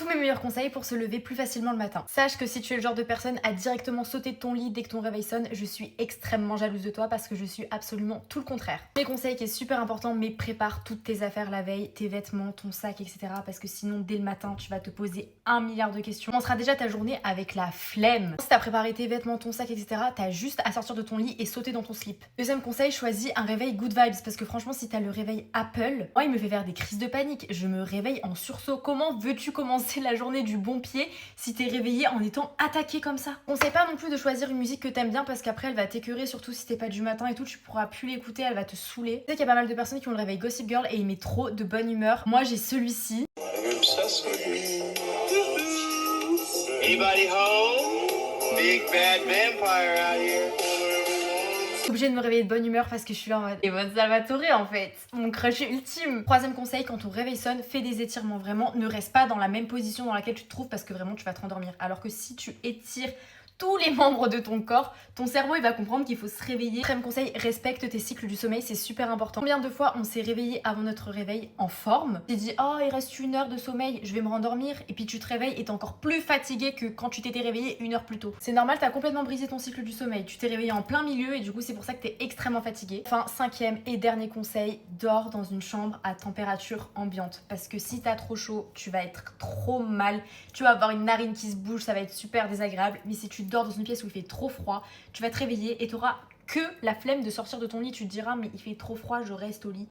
tous mes meilleurs conseils pour se lever plus facilement le matin. Sache que si tu es le genre de personne à directement sauter de ton lit dès que ton réveil sonne, je suis extrêmement jalouse de toi parce que je suis absolument tout le contraire. Mes conseils qui est super important, mais prépare toutes tes affaires la veille, tes vêtements, ton sac, etc. Parce que sinon, dès le matin, tu vas te poser 1 milliard de questions. On sera déjà ta journée avec la flemme. Si t'as préparé tes vêtements, ton sac, etc., t'as juste à sortir de ton lit et sauter dans ton slip. Deuxième conseil, choisis un réveil good vibes parce que franchement, si t'as le réveil Apple, moi, il me fait faire des crises de panique. Je me réveille en sursaut. Comment veux-tu commencer la journée du bon pied si t'es réveillé en étant attaqué comme ça? On sait pas non plus de choisir une musique que t'aimes bien parce qu'après elle va t'écœurer, surtout si t'es pas du matin et tout, tu pourras plus l'écouter, elle va te saouler. Tu sais qu'il y a pas mal de personnes qui ont le réveil Gossip Girl et il met trop de bonne humeur. Moi j'ai celui-ci. Anybody home? Big bad vampire out here. Obligée de me réveiller de bonne humeur parce que je suis là en mode et votre Salvatore en fait, mon crush ultime. Troisième conseil, quand ton réveil sonne, fais des étirements vraiment, ne reste pas dans la même position dans laquelle tu te trouves parce que vraiment tu vas te rendormir. Alors que si tu étires tous les membres de ton corps, ton cerveau il va comprendre qu'il faut se réveiller. Quatrième conseil, respecte tes cycles du sommeil, c'est super important. Combien de fois on s'est réveillé avant notre réveil en forme? Tu te dis oh il reste 1 heure de sommeil, je vais me rendormir, et puis tu te réveilles et t'es encore plus fatigué que quand tu t'étais réveillé 1 heure plus tôt. C'est normal, t'as complètement brisé ton cycle du sommeil, tu t'es réveillé en plein milieu et du coup c'est pour ça que t'es extrêmement fatigué. Enfin, cinquième et dernier conseil, dors dans une chambre à température ambiante parce que si t'as trop chaud, tu vas être trop mal, tu vas avoir une narine qui se bouge, ça va être super désagréable. Mais si tu dors dans une pièce où il fait trop froid, tu vas te réveiller et tu auras que la flemme de sortir de ton lit. Tu te diras mais il fait trop froid, je reste au lit.